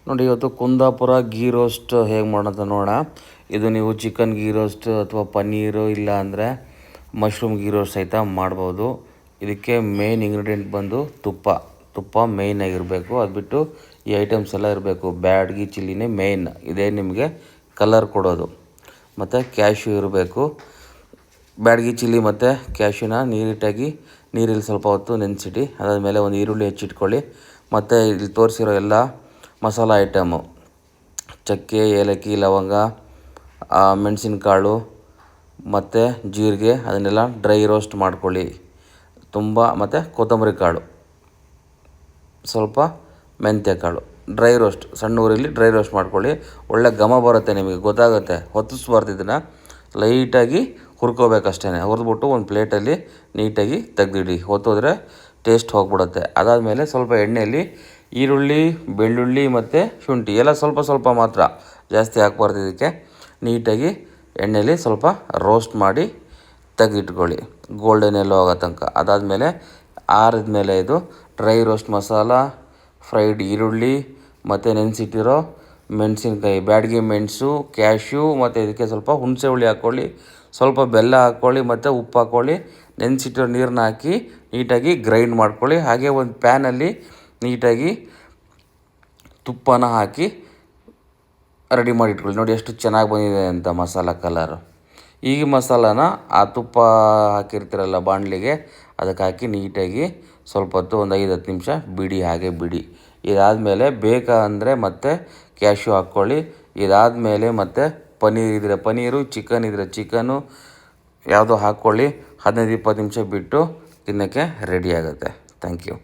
ನೋಡಿ, ಇವತ್ತು ಕುಂದಾಪುರ ಗೀ ರೋಸ್ಟ್ ಹೇಗೆ ಮಾಡೋದು ನೋಡೋಣ. ಇದು ನೀವು ಚಿಕನ್ ಗೀ ರೋಸ್ಟ್ ಅಥವಾ ಪನ್ನೀರು ಇಲ್ಲ ಅಂದರೆ ಮಶ್ರೂಮ್ ಗೀ ರೋಸ್ಟ್ ಸಹಿತ ಮಾಡ್ಬೋದು. ಇದಕ್ಕೆ ಮೇನ್ ಇಂಗ್ರೀಡಿಯೆಂಟ್ ಬಂದು ತುಪ್ಪ ಮೇಯ್ನ್ ಆಗಿರಬೇಕು. ಅದು ಬಿಟ್ಟು ಈ ಐಟಮ್ಸ್ ಎಲ್ಲ ಇರಬೇಕು. ಬ್ಯಾಡಗಿ ಚಿಲ್ಲಿನೇ ಮೇಯ್ನ್, ಇದೇ ನಿಮಗೆ ಕಲರ್ ಕೊಡೋದು. ಮತ್ತು ಕ್ಯಾಶ್ಯೂ ಇರಬೇಕು. ಬ್ಯಾಡಗಿ ಚಿಲ್ಲಿ ಮತ್ತು ಕ್ಯಾಶ್ಯೂನ ನೀರಲ್ಲಿ ಸ್ವಲ್ಪ ಹೊತ್ತು ನೆನೆಸಿಟ್ಟು ಅದಾದಮೇಲೆ ಒಂದು ಈರುಳ್ಳಿ ಹೆಚ್ಚಿಟ್ಕೊಳ್ಳಿ. ಮತ್ತು ಇಲ್ಲಿ ತೋರಿಸಿರೋ ಎಲ್ಲ ಮಸಾಲ ಐಟಮು, ಚಕ್ಕೆ, ಏಲಕ್ಕಿ, ಲವಂಗ, ಮೆಣಸಿನಕಾಳು ಮತ್ತು ಜೀರಿಗೆ, ಅದನ್ನೆಲ್ಲ ಡ್ರೈ ರೋಸ್ಟ್ ಮಾಡ್ಕೊಳ್ಳಿ ಮತ್ತು ಕೊತ್ತಂಬರಿ ಕಾಳು, ಸ್ವಲ್ಪ ಮೆಂತ್ಯ ಕಾಳು, ಡ್ರೈ ರೋಸ್ಟ್, ಸಣ್ಣ ಊರಲ್ಲಿ ಡ್ರೈ ರೋಸ್ಟ್ ಮಾಡ್ಕೊಳ್ಳಿ. ಒಳ್ಳೆ ಘಮ ಬರುತ್ತೆ, ನಿಮಗೆ ಗೊತ್ತಾಗುತ್ತೆ. ಹೊತ್ತಿಸ್ಬಾರ್ದು, ಇದನ್ನು ಲೈಟಾಗಿ ಹುರ್ಕೋಬೇಕಷ್ಟೇ. ಹುರಿದ್ಬಿಟ್ಟು ಒಂದು ಪ್ಲೇಟಲ್ಲಿ ನೀಟಾಗಿ ತೆಗೆದಿಡಿ. ಹೊತ್ತೋದ್ರೆ ಟೇಸ್ಟ್ ಹೋಗ್ಬಿಡುತ್ತೆ. ಅದಾದಮೇಲೆ ಸ್ವಲ್ಪ ಎಣ್ಣೆಯಲ್ಲಿ ಈರುಳ್ಳಿ, ಬೆಳ್ಳುಳ್ಳಿ ಮತ್ತು ಶುಂಠಿ ಎಲ್ಲ ಸ್ವಲ್ಪ ಮಾತ್ರ, ಜಾಸ್ತಿ ಹಾಕ್ಬಾರ್ದು. ಇದಕ್ಕೆ ನೀಟಾಗಿ ಎಣ್ಣೆಯಲ್ಲಿ ಸ್ವಲ್ಪ ರೋಸ್ಟ್ ಮಾಡಿ ತೆಗೆದಿಟ್ಕೊಳ್ಳಿ, ಗೋಲ್ಡನ್ ಎಲ್ಲೋ ಆಗೋ ತನಕ. ಅದಾದಮೇಲೆ ಆರಿದ್ಮೇಲೆ ಇದು ಡ್ರೈ ರೋಸ್ಟ್ ಮಸಾಲ, ಫ್ರೈಡ್ ಈರುಳ್ಳಿ ಮತ್ತು ನೆನೆಸಿಟ್ಟಿರೋ ಮೆಣಸಿನ್ಕಾಯಿ, ಬ್ಯಾಡಗಿ ಮೆಣಸು, ಕ್ಯಾಶ್ಯೂ ಮತ್ತು ಇದಕ್ಕೆ ಸ್ವಲ್ಪ ಹುಣಸೆ ಹುಳಿ ಹಾಕ್ಕೊಳ್ಳಿ, ಸ್ವಲ್ಪ ಬೆಲ್ಲ ಹಾಕ್ಕೊಳ್ಳಿ ಮತ್ತು ಉಪ್ಪು ಹಾಕ್ಕೊಳ್ಳಿ. ನೆನೆಸಿಟ್ಟಿರೋ ನೀರನ್ನ ಹಾಕಿ ನೀಟಾಗಿ ಗ್ರೈಂಡ್ ಮಾಡ್ಕೊಳ್ಳಿ. ಹಾಗೆ ಒಂದು ಪ್ಯಾನಲ್ಲಿ ನೀಟಾಗಿ ತುಪ್ಪನ ಹಾಕಿ ರೆಡಿ ಮಾಡಿ ಇಟ್ಕೊಳ್ಳಿ. ನೋಡಿ ಎಷ್ಟು ಚೆನ್ನಾಗಿ ಬಂದಿದೆ ಅಂತ ಮಸಾಲ ಕಲರು. ಈ ಮಸಾಲಾನ ಆ ತುಪ್ಪ ಹಾಕಿರ್ತೀರಲ್ಲ ಬಾಣಲಿಗೆ, ಅದಕ್ಕೆ ಹಾಕಿ ನೀಟಾಗಿ ಸ್ವಲ್ಪ ಹೊತ್ತು ಒಂದು 5-10 ನಿಮಿಷ ಬಿಡಿ. ಇದಾದಮೇಲೆ ಬೇಕಾ ಅಂದರೆ ಮತ್ತೆ ಕ್ಯಾಶ್ಯೂ ಹಾಕ್ಕೊಳ್ಳಿ. ಇದಾದಮೇಲೆ ಮತ್ತೆ ಪನ್ನೀರ್ ಇದ್ದರೆ ಪನ್ನೀರು, ಚಿಕನ್ ಇದ್ದರೆ ಚಿಕನ್ನು ಯಾವುದೋ ಹಾಕ್ಕೊಳ್ಳಿ. 15-20 ನಿಮಿಷ ಬಿಟ್ಟು ತಿನ್ನೋಕ್ಕೆ ರೆಡಿ ಆಗುತ್ತೆ. Thank you.